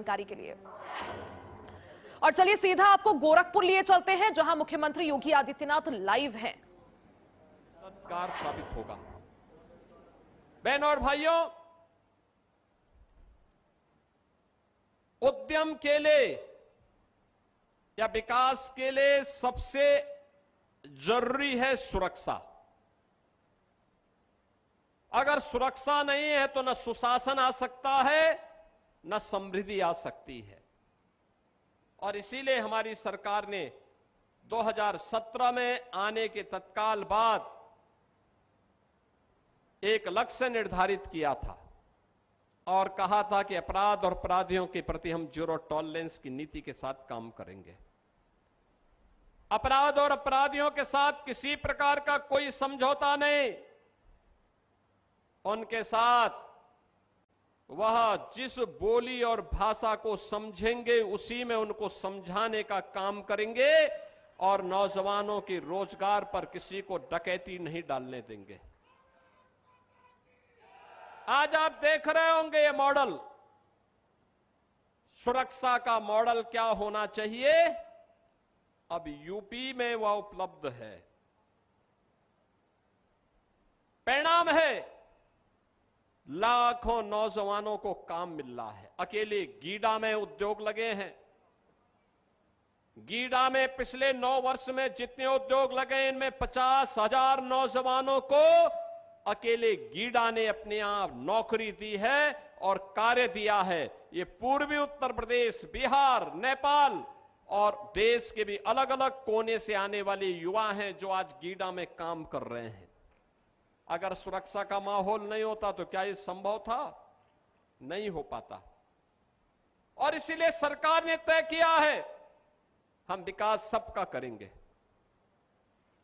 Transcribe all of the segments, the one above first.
जानकारी के लिए। और चलिए सीधा आपको गोरखपुर लिए चलते हैं, जहां मुख्यमंत्री योगी आदित्यनाथ लाइव हैं। कार साबित होगा। बहनों और भाइयों, उद्यम के लिए या विकास के लिए सबसे जरूरी है सुरक्षा। अगर सुरक्षा नहीं है तो न सुशासन आ सकता है, न समृद्धि आ सकती है। और इसीलिए हमारी सरकार ने 2017 में आने के तत्काल बाद एक लक्ष्य निर्धारित किया था और कहा था कि अपराध और अपराधियों के प्रति हम जीरो टॉलरेंस की नीति के साथ काम करेंगे। अपराध और अपराधियों के साथ किसी प्रकार का कोई समझौता नहीं। उनके साथ वह जिस बोली और भाषा को समझेंगे उसी में उनको समझाने का काम करेंगे और नौजवानों के रोजगार पर किसी को डकैती नहीं डालने देंगे। आज आप देख रहे होंगे ये मॉडल, सुरक्षा का मॉडल क्या होना चाहिए, अब यूपी में वह उपलब्ध है। परिणाम है लाखों नौजवानों को काम मिल रहा है। अकेले गीडा में उद्योग लगे हैं। गीडा में पिछले 9 वर्ष में जितने उद्योग लगे इनमें 50,000 नौजवानों को अकेले गीडा ने अपने आप नौकरी दी है और कार्य दिया है। ये पूर्वी उत्तर प्रदेश, बिहार, नेपाल और देश के भी अलग अलग कोने से आने वाले युवा हैं जो आज गीडा में काम कर रहे हैं। अगर सुरक्षा का माहौल नहीं होता तो क्या ये संभव था? नहीं हो पाता। और इसीलिए सरकार ने तय किया है हम विकास सबका करेंगे,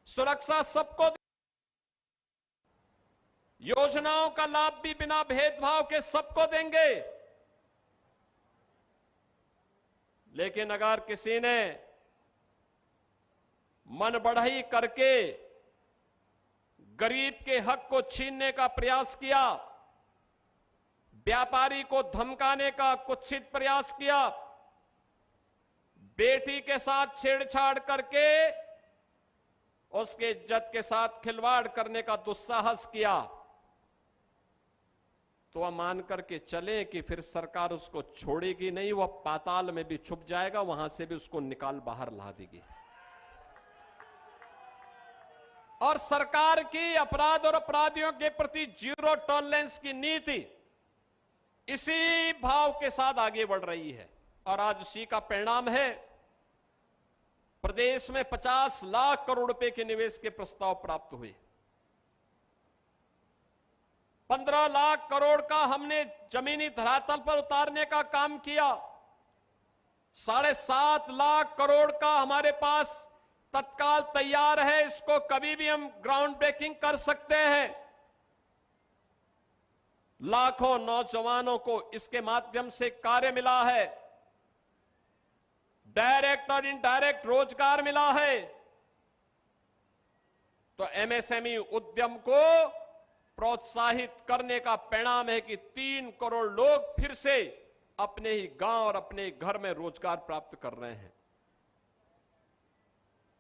सुरक्षा सबको, योजनाओं का लाभ भी बिना भेदभाव के सबको देंगे। लेकिन अगर किसी ने मन बढ़ाई करके गरीब के हक को छीनने का प्रयास किया, व्यापारी को धमकाने का कुत्सित प्रयास किया, बेटी के साथ छेड़छाड़ करके उसके इज्जत के साथ खिलवाड़ करने का दुस्साहस किया, तो वह मान करके चले कि फिर सरकार उसको छोड़ेगी नहीं, वह पाताल में भी छुप जाएगा, वहां से भी उसको निकाल बाहर ला देगी। और सरकार की अपराध और अपराधियों के प्रति जीरो टॉलरेंस की नीति इसी भाव के साथ आगे बढ़ रही है। और आज उसी का परिणाम है प्रदेश में 50 लाख करोड़ रुपए के निवेश के प्रस्ताव प्राप्त हुए। 15 लाख करोड़ का हमने जमीनी धरातल पर उतारने का काम किया। 7.5 लाख करोड़ का हमारे पास तत्काल तैयार है, इसको कभी भी हम ग्राउंड ब्रेकिंग कर सकते हैं। लाखों नौजवानों को इसके माध्यम से कार्य मिला है, डायरेक्ट और इनडायरेक्ट रोजगार मिला है। तो एमएसएमई उद्यम को प्रोत्साहित करने का परिणाम है कि 3 करोड़ लोग फिर से अपने ही गांव और अपने घर में रोजगार प्राप्त कर रहे हैं।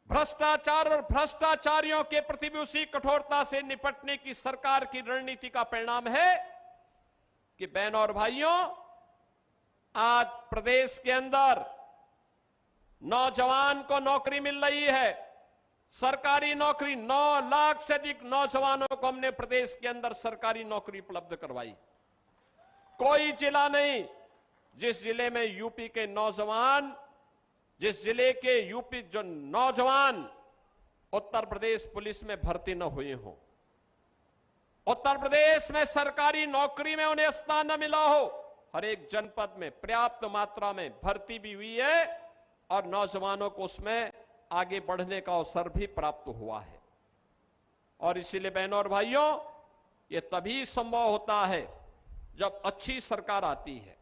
भ्रष्टाचार और भ्रष्टाचारियों के प्रति भी उसी कठोरता से निपटने की सरकार की रणनीति का परिणाम है कि बहनों और भाइयों, आज प्रदेश के अंदर नौजवान को नौकरी मिल रही है। सरकारी नौकरी 9 लाख से अधिक नौजवानों को हमने प्रदेश के अंदर सरकारी नौकरी उपलब्ध करवाई। कोई जिला नहीं जिस जिले में यूपी के नौजवान, जिस जिले के यूपी जो नौजवान उत्तर प्रदेश पुलिस में भर्ती न हुए हों, उत्तर प्रदेश में सरकारी नौकरी में उन्हें स्थान न मिला हो। हर एक जनपद में पर्याप्त मात्रा में भर्ती भी हुई है और नौजवानों को उसमें आगे बढ़ने का अवसर भी प्राप्त हुआ है। और इसीलिए बहनों और भाइयों, ये तभी संभव होता है जब अच्छी सरकार आती है।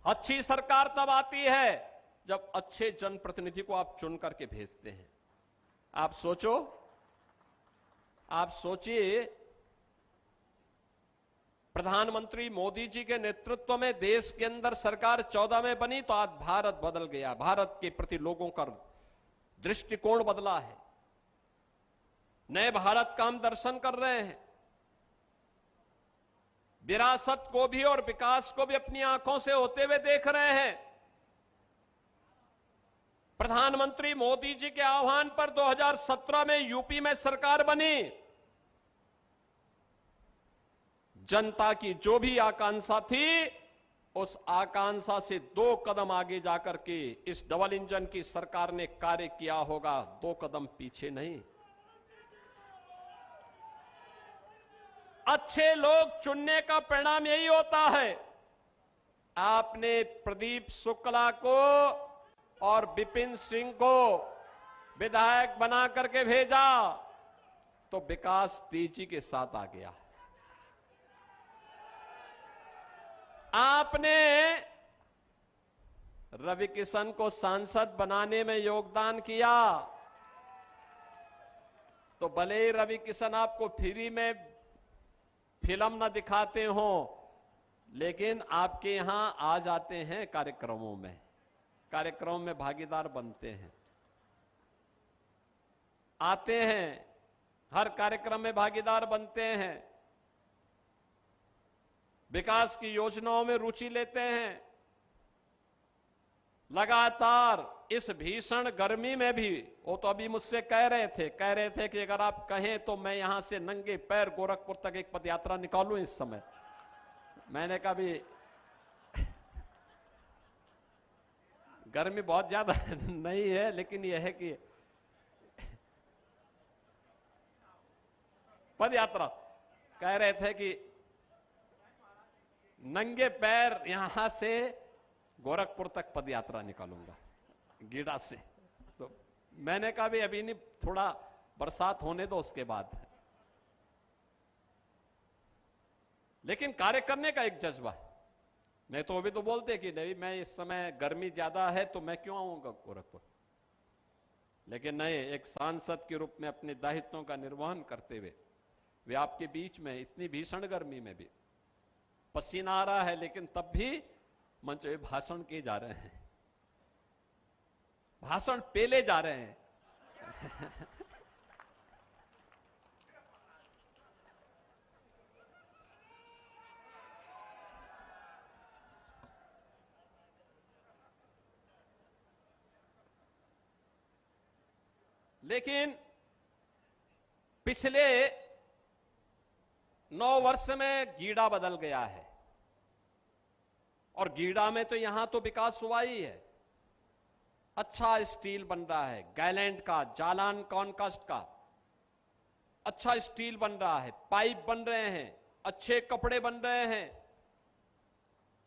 अच्छी सरकार तब आती है जब अच्छे जनप्रतिनिधि को आप चुन करके भेजते हैं। आप सोचिए प्रधानमंत्री मोदी जी के नेतृत्व में देश के अंदर सरकार 14 में बनी तो आज भारत बदल गया। भारत के प्रति लोगों का दृष्टिकोण बदला है। नए भारत का हम दर्शन कर रहे हैं। विरासत को भी और विकास को भी अपनी आंखों से होते हुए देख रहे हैं। प्रधानमंत्री मोदी जी के आह्वान पर 2017 में यूपी में सरकार बनी। जनता की जो भी आकांक्षा थी, उस आकांक्षा से 2 कदम आगे जाकर के इस डबल इंजन की सरकार ने कार्य किया होगा, 2 कदम पीछे नहीं। अच्छे लोग चुनने का परिणाम यही होता है। आपने प्रदीप शुक्ला को और विपिन सिंह को विधायक बना करके भेजा तो विकास तेजी के साथ आ गया। आपने रवि किशन को सांसद बनाने में योगदान किया तो भले ही रवि किशन आपको फ्री में फिल्म न दिखाते हो, लेकिन आपके यहां आ जाते हैं कार्यक्रमों में भागीदार बनते हैं, आते हैं, हर कार्यक्रम में भागीदार बनते हैं, विकास की योजनाओं में रुचि लेते हैं। लगातार इस भीषण गर्मी में भी, वो तो अभी मुझसे कह रहे थे कि अगर आप कहें तो मैं यहां से नंगे पैर गोरखपुर तक एक पदयात्रा निकालूं इस समय। मैंने कहा भी गर्मी बहुत ज्यादा नहीं है, लेकिन यह है कि पदयात्रा कह रहे थे कि नंगे पैर यहां से गोरखपुर तक पदयात्रा निकालूंगा गीड़ा से। तो मैंने कहा भी अभी नहीं, थोड़ा बरसात होने दो उसके बाद। लेकिन कार्य करने का एक जज्बा है। नहीं तो अभी तो बोलते कि नहीं, मैं इस समय गर्मी ज्यादा है तो मैं क्यों आऊंगा गोरखपुर। लेकिन नहीं, एक सांसद के रूप में अपने दायित्वों का निर्वहन करते हुए वे आपके बीच में इतनी भीषण गर्मी में भी, पसीना आ रहा है लेकिन तब भी मंच पे भाषण किए जा रहे हैं, भाषण पेले जा रहे हैं। लेकिन पिछले 9 वर्ष में गीड़ा बदल गया है। और गीड़ा में तो यहां तो विकास हुआ ही है। अच्छा स्टील बन रहा है, गैलेंट का, जालान कॉनकास्ट का अच्छा स्टील बन रहा है, पाइप बन रहे हैं, अच्छे कपड़े बन रहे हैं।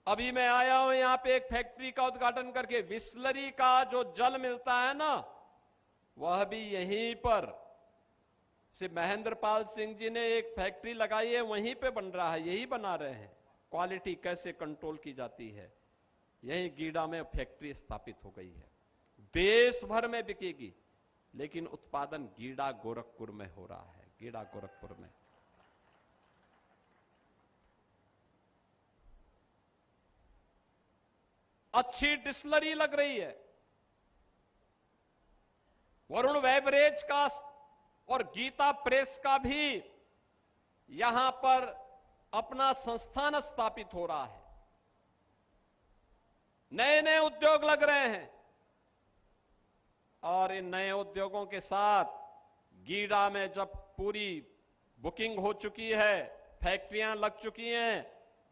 अभी मैं आया हूं यहां पे एक फैक्ट्री का उद्घाटन करके, बिस्लरी का जो जल मिलता है ना, वह भी यहीं पर श्री महेंद्र पाल सिंह जी ने एक फैक्ट्री लगाई है, वहीं पे बन रहा है, यही बना रहे हैं। क्वालिटी कैसे कंट्रोल की जाती है, यही गीड़ा में फैक्ट्री स्थापित हो गई है। देश भर में बिकेगी, लेकिन उत्पादन गीड़ा गोरखपुर में हो रहा है, गीड़ा गोरखपुर में। अच्छी डिस्टिलरी लग रही है। वरुण बेवरेज का और गीता प्रेस का भी यहां पर अपना संस्थान स्थापित हो रहा है। नए नए उद्योग लग रहे हैं और इन नए उद्योगों के साथ गीड़ा में जब पूरी बुकिंग हो चुकी है, फैक्ट्रियां लग चुकी हैं,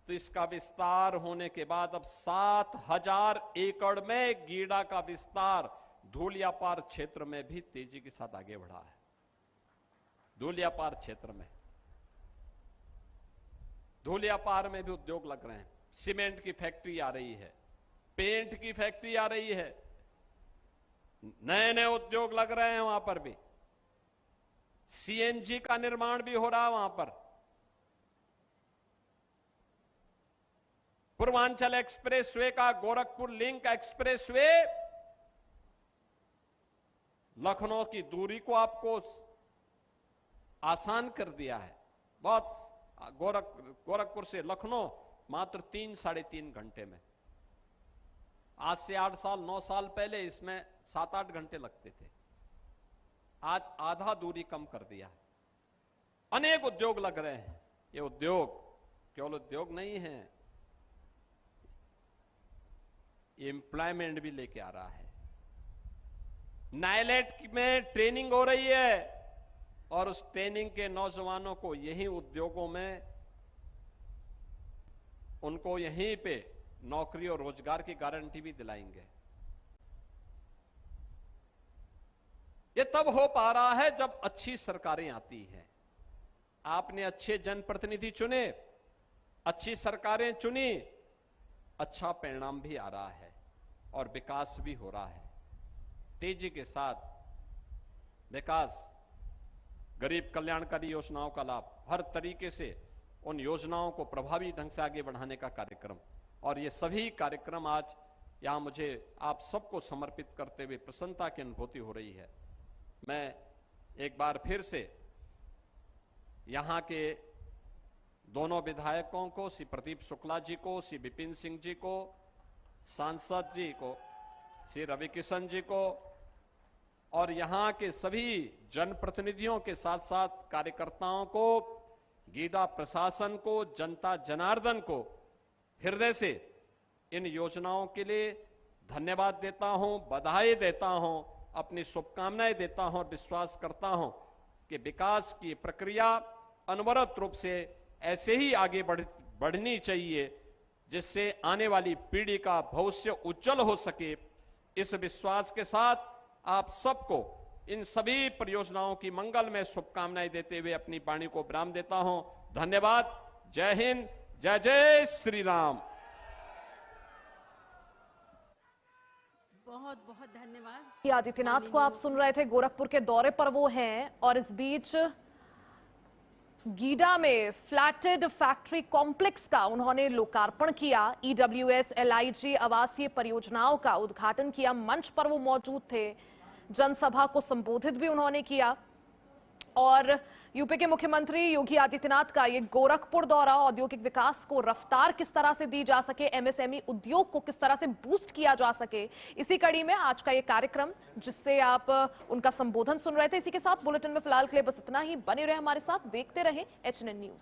तो इसका विस्तार होने के बाद अब 7000 एकड़ में गीड़ा का विस्तार धूलियापार क्षेत्र में भी तेजी के साथ आगे बढ़ा है। धूलियापार क्षेत्र में, धूलियापार में भी उद्योग लग रहे हैं। सीमेंट की फैक्ट्री आ रही है, पेंट की फैक्ट्री आ रही है, नए नए उद्योग लग रहे हैं वहां पर भी। सीएनजी का निर्माण भी हो रहा है वहां पर। पूर्वांचल एक्सप्रेसवे का, गोरखपुर लिंक एक्सप्रेसवे लखनऊ की दूरी को आपको आसान कर दिया है। बहुत गोरखपुर से लखनऊ मात्र 3-3.5 घंटे में। आज से 8 साल 9 साल पहले इसमें 7-8 घंटे लगते थे। आज आधा दूरी कम कर दिया है। अनेक उद्योग लग रहे हैं। ये उद्योग केवल उद्योग नहीं है, ये एम्प्लॉयमेंट भी लेके आ रहा है। नाइलेट में ट्रेनिंग हो रही है और उस ट्रेनिंग के नौजवानों को यही उद्योगों में उनको यहीं पे नौकरी और रोजगार की गारंटी भी दिलाएंगे। ये तब हो पा रहा है जब अच्छी सरकारें आती हैं। आपने अच्छे जनप्रतिनिधि चुने, अच्छी सरकारें चुनी, अच्छा परिणाम भी आ रहा है और विकास भी हो रहा है। तेजी के साथ विकास, गरीब कल्याणकारी योजनाओं का लाभ, हर तरीके से उन योजनाओं को प्रभावी ढंग से आगे बढ़ाने का कार्यक्रम, और ये सभी कार्यक्रम आज यहां मुझे आप सबको समर्पित करते हुए प्रसन्नता की अनुभूति हो रही है। मैं एक बार फिर से यहां के दोनों विधायकों को, श्री प्रदीप शुक्ला जी को, श्री विपिन सिंह जी को, सांसद जी को, श्री रवि किशन जी को और यहां के सभी जनप्रतिनिधियों के साथ साथ कार्यकर्ताओं को, गीडा प्रशासन को, जनता जनार्दन को हृदय से इन योजनाओं के लिए धन्यवाद देता हूं, बधाई देता हूं, अपनी शुभकामनाएं देता हूं और विश्वास करता हूं कि विकास की प्रक्रिया अनवरत रूप से ऐसे ही आगे बढ़नी चाहिए, जिससे आने वाली पीढ़ी का भविष्य उज्जवल हो सके। इस विश्वास के साथ आप सबको इन सभी परियोजनाओं की मंगल में शुभकामनाएं देते हुए अपनी वाणी को विराम देता हूं। धन्यवाद। जय हिंद, जय जय श्री राम। बहुत बहुत धन्यवाद। आदित्यनाथ को आप सुन रहे थे, गोरखपुर के दौरे पर वो हैं और इस बीच गीडा में फ्लैटेड फैक्ट्री कॉम्प्लेक्स का उन्होंने लोकार्पण किया। ईडब्ल्यूएस एलआईजी आवासीय परियोजनाओं का उद्घाटन किया। मंच पर वो मौजूद थे, जनसभा को संबोधित भी उन्होंने किया। और यूपी के मुख्यमंत्री योगी आदित्यनाथ का ये गोरखपुर दौरा औद्योगिक विकास को रफ्तार किस तरह से दी जा सके, एमएसएमई उद्योग को किस तरह से बूस्ट किया जा सके, इसी कड़ी में आज का ये कार्यक्रम जिससे आप उनका संबोधन सुन रहे थे। इसी के साथ बुलेटिन में फिलहाल के लिए बस इतना ही। बने रहे हमारे साथ, देखते रहे एचएनएन न्यूज।